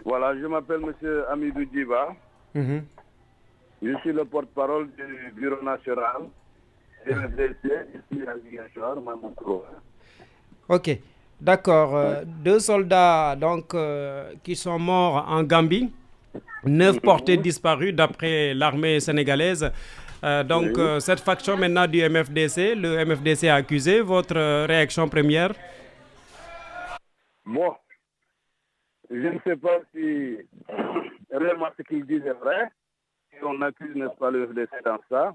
Voilà, je m'appelle Monsieur Amidou Djiba. Mhm. Je suis le porte-parole du Bureau national MFDC ici à Ziguinchor, Mamoukro. Ok, d'accord. Ouais. Deux soldats donc qui sont morts en Gambie, 9 portés Mhm. disparus d'après l'armée sénégalaise. Oui. Cette faction maintenant du MFDC, le MFDC a accusé. Votre réaction première? Bon, je ne sais pas si réellement ce qu'il dit est vrai. Si on accuse, n'est-ce pas, le FDC dans ça,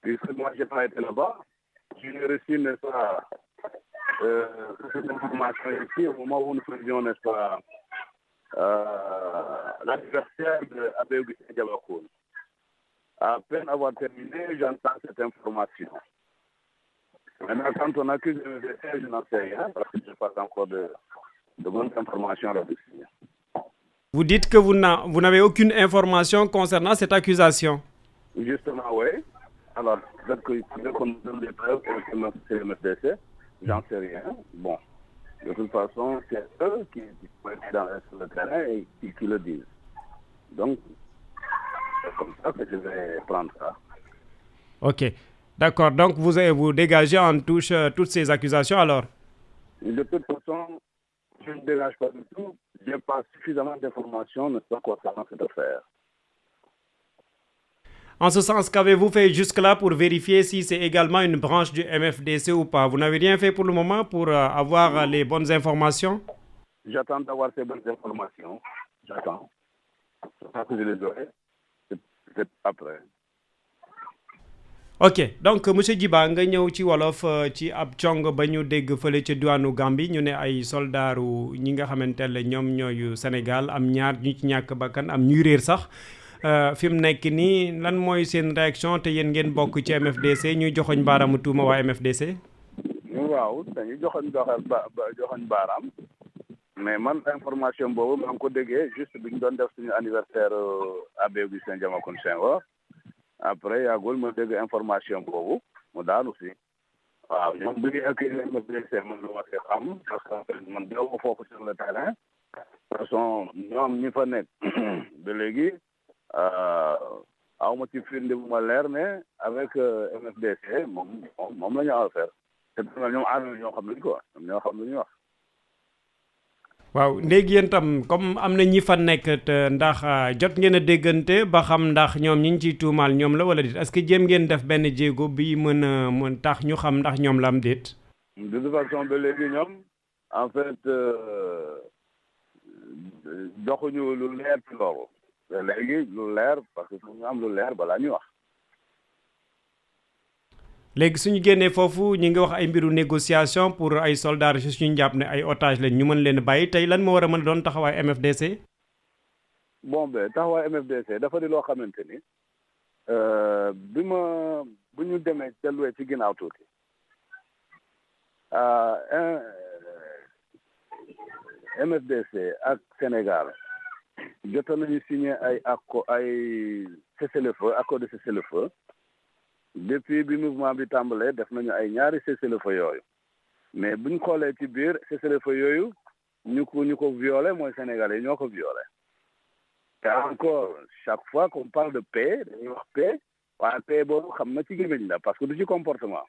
puisque moi, je n'ai pas été là-bas. Je n'ai reçu, n'est-ce pas, cette information ici au moment où nous faisions, n'est-ce pas, l'anniversaire de Abbé Augustin Diabakoun. À peine avoir terminé, j'entends cette information. Maintenant, quand on accuse le FDC, je n'en sais rien, parce que je n'ai pas encore de bonnes informations là-dessus. Vous dites que vous n'avez aucune information concernant cette accusation. Justement, oui. Alors, peut-être qu'on nous donne des preuves que c'est le MFDC, j'en sais rien. Bon, de toute façon, c'est eux qui sont sur le terrain et qui le disent. Donc, c'est comme ça que je vais prendre ça. Ok, d'accord. Donc vous dégagez en touche toutes ces accusations alors? De toute façon, je ne dégage pas du tout. Je n'ai pas suffisamment d'informations, n'est-ce pas, concernant cette affaire. En ce sens, qu'avez-vous fait jusque-là pour vérifier si c'est également une branche du MFDC ou pas? Vous n'avez rien fait pour le moment pour avoir les bonnes informations? J'attends d'avoir ces bonnes informations. J'attends. C'est ça que je les aurai. C'est après. Ok, donc monsieur Djiba nga ñëw ci wolof ci ab cong ba ñu dégg fële ca diwaanu Gambie ñu ne ay soldaaru ñi nga xamante ne ñoom ñooyu Sénégal am ñaar ñu ci ñàkk bakkan am ñuy réer sax fi mu nekk nii lan mooy seen réaction te yéen ngeen bokk ci MFDC ñuy joxoñ baaraamu tuuma waa MFDC? waaw dañuy joxoñ baaraam mais man information boobu maa ngi ko déggee juste bi ñu doon def suñu anniversaire Abbé Augustin Diamacoune Senghor après yàggul ma dégg information boobu mu daanu si waaw ñoom bi ñu accueilli MFDC man lu ma see xam parce que man dew ma foofu sur le terrain de toute façon ñoom ñi fa nekk ba léegi aw ma ci firnde bu ma leer ne avec MFDC moom la ñu affaire te ñoom ànd ñoo xam luñ ko ñoom ñoo xam lu ñuy wax. waaw léegi yéen tam comme am na ñi fa nekk te ndax jot ngeen a déggante ba xam ndax ñoom ñi ñu ciy tuumaal ñoom la wala déet est-ce que jéem ngeen def benn jéego bi mën tax ñu xam ndax ñoom la am déet? De toute façon ba léegi ñoom en fait joxuñu lu leer ci loolu te léegi lu leer parce que ñu am lu leer balaa ñuy wax. léegi suñu génnee foofu ñi ngi wax ay mbiru négociation pour ay soldats si suñu jàpp ne ay otages lañ ñu mën leen bàyyi tey lan moo war a mën a doon taxawaay MFDC? bon ben taxawaay MFDC dafa di loo xamante ni bu ñu demee delluwee ci ginnaaw tuuti MFDC ak Sénégal jotoon nañu signé ay cessez-le-feu accord de cessez-le-feu depuis bi mouvement bi tàmbalee def nañu ay ñaari cessez-le-feu yooyu mais buñ xoolee ci biir cessez-le-feu yooyu ñu ko violé mooy Sénégalais yi ñoo ko violé te encore chaque fois qu'on parle de paix dañuy wax paix waaye paix boobu xam na ci gémmiñ la parce que du ci comportement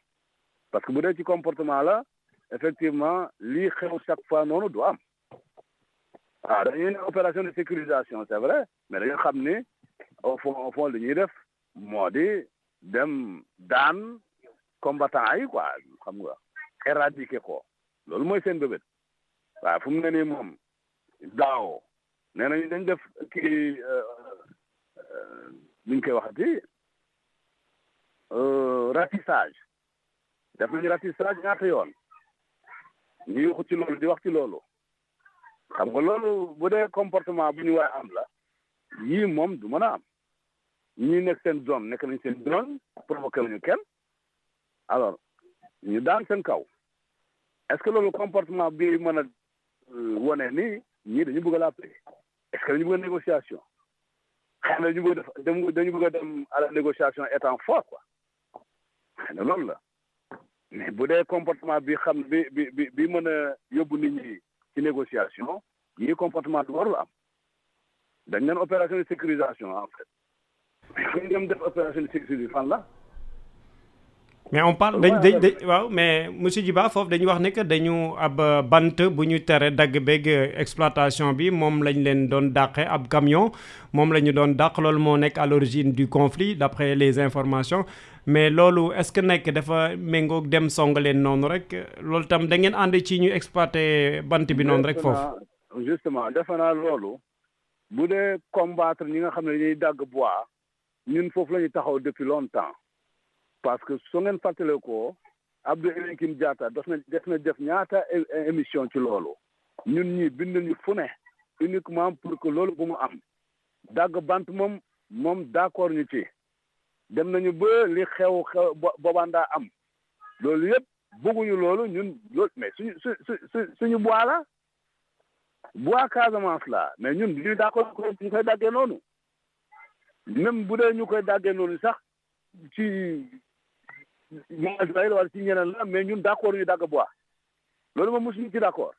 parce que bu dee ci comportement la effectivement lii xew chaque fois noonu du am waaw dañuy ne opération de sécurisation c'est vrai mais dañu xam ni au fond li ñuy def moo di dem daan combattant yi quoi xam nga éradiquer ko loolu mooy seen bébét waaw fu mu ne nii moom daaw nee nañu dañ def kii nuñ koy waxati ratissage def nañu ratissage ñaata yoon ñu yuxu ci loolu di wax ci loolu xam nga loolu bu dee comportement bu ñu waay am la yii moom du mën a am ñi nekk seen zone nekk nañ seen zone provoqué nañu kenn alors ñu daan seen kaw est-ce que loolu comportement bi mën a wone ni ñii dañu bëgg a la paix est-ce que dañu bëgg a négociation xëy na dañu bëgg a dem à la négociation étant fort quoi xëy na loolu la mais bu dee comportement bi xam bi mën a yóbbu nit ñi ci négociation yii comportement du warul am dañ leen opération de sécurisation en fait mais fu ñu dem def opération de sécurisation fan la. mais on parle waaw mais monsieur Djiba foofu dañuy wax ne que dañu ab bant bu ñu tere dagg beeg exploitation bi moom lañ leen doon dàqe ab camion moom la ñu doon dàq loolu moo nekk à l'origine du conflit d'après les informations mais loolu est-ce que nekk dafa méngoog dem song leen noonu rek loolu tam da ngeen ànd ci ñu exploiter bant bi noonu rek foofu. justement defe naa loolu bu dee combattre ñi nga xam ne dañuy dagg bois ñun foofu la ñu taxaw depuis longtemps. parce que su ngeen fàttale ko Abdou Elinkine Diatta def na def ñaata émission ci loolu ñun ñi bind ñu fu ne uniquement pour que loolu bu mu am dagg bant moom d'accord ñu ci dem nañu ba li xew boobaan am loolu yëpp bëgguñu loolu ñun loolu mais suñu bois la bois Casamance la mais ñun ñu d'accord ñu koy daggee noonu même bu dee ñu koy daggee noonu sax ci wala ci ñeneen la mais ñun d'accord ñu dagg bois loolu moom mosuñu ci d'accord.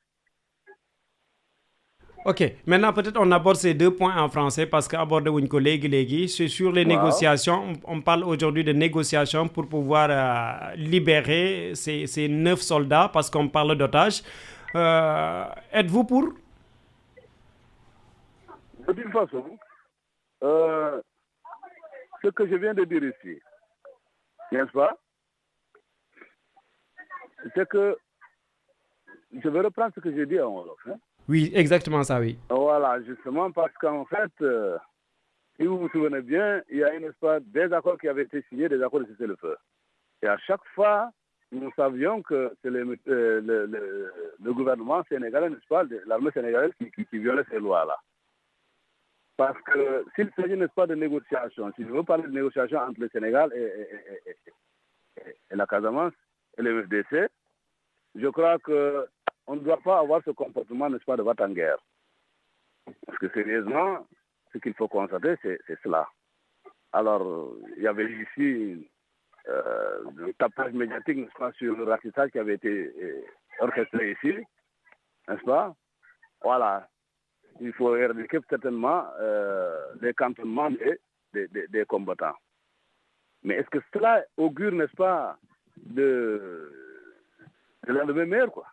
Ok, maintenant peut-être on aborde ces deux points en français parce que abordé wuñ ko léegi c'est sur les négociations. On parle aujourd'hui de négociations pour pouvoir libérer ces 9 soldats parce qu'on parle d'otages. Êtes-vous pour? De toute façon, ce que je viens de dire ici, n'est-ce pas? C'est que je vais reprendre ce que j'ai dit en Wolof. Oui, exactement ça, oui. Voilà, justement, parce qu'en fait, si vous vous souvenez bien, il y a n'est-ce pas, des accords qui avaient été signés, des accords de cessez-le-feu. Et à chaque fois, nous savions que c'est le gouvernement sénégalais, n'est-ce pas, l'armée sénégalaise qui violait ces lois-là. Parce que s'il s'agit, n'est-ce pas, de négociations, si je veux parler de négociations entre le Sénégal et la Casamance, et le FDC, je crois qu'on ne doit pas avoir ce comportement, n'est-ce pas, de va-t-en-guerre. Parce que sérieusement, ce qu'il faut constater, c'est cela. Alors, il y avait ici le tapage médiatique, n'est-ce pas, sur le ratissage qui avait été orchestré ici, n'est-ce pas? Voilà. Il faut éradiquer certainement les cantonnements des combattants. Mais est-ce que cela augure, n'est-ce pas, de l'endemain meilleur, quoi?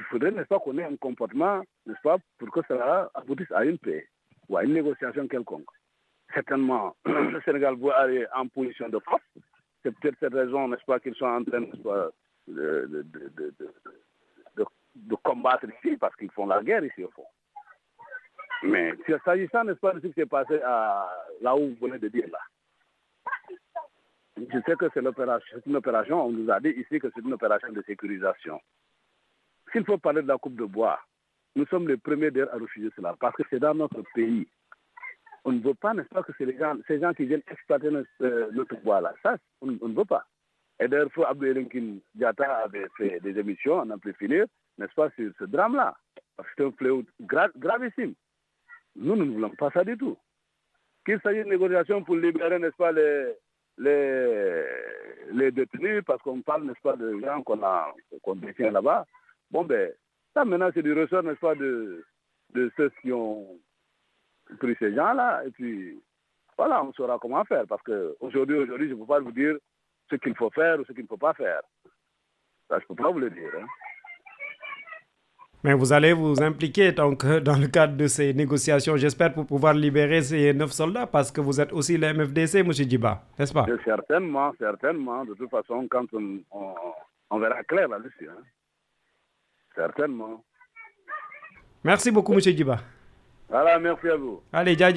Il faudrait, n'est-ce pas, qu'on ait un comportement, n'est-ce pas, pour que cela aboutisse à une paix ou à une négociation quelconque. Certainement, le Sénégal doit aller en position de force. C'est peut-être cette raison, n'est-ce pas, qu'ils sont en train, n'est-ce pas, de combattre ici, parce qu'ils font la guerre ici, au fond. Mais s'agissant, n'est-ce pas, de ce qui s'est passé là où vous venez de dire, là. Je sais que c'est une opération, on nous a dit ici que c'est une opération de sécurisation. S'il faut parler de la coupe de bois, nous sommes les premiers d'ailleurs à refuser cela, parce que c'est dans notre pays. On ne veut pas, n'est-ce pas, que ces gens qui viennent exploiter notre bois-là. Ça, on ne veut pas. Et d'ailleurs, Abdou Elinkine Diatta avait fait des émissions, on n'a plus finir, n'est-ce pas, sur ce drame-là. Parce que c'est un fléau gravissime. Nous ne voulons pas ça du tout. Qu'il s'agisse de négociations pour libérer, n'est-ce pas, les détenus, parce qu'on parle, n'est-ce pas, de gens qu'on détient là-bas. Bon, ben, ça maintenant, c'est du ressort, n'est-ce pas, de ceux qui ont pris ces gens-là. Et puis, voilà, on saura comment faire. Parce qu'aujourd'hui, je ne peux pas vous dire ce qu'il faut faire ou ce qu'il ne faut pas faire. Ça, je ne peux pas vous le dire. Hein. Mais vous allez vous impliquer donc dans le cadre de ces négociations, j'espère, pour pouvoir libérer ces 9 soldats, parce que vous êtes aussi le MFDC, M. Djiba, n'est-ce pas? Certainement, certainement. De toute façon, quand on verra clair là-dessus. Hein. Certainement. Merci beaucoup, M. Djiba. Voilà, merci à vous. Allez, Djadjo.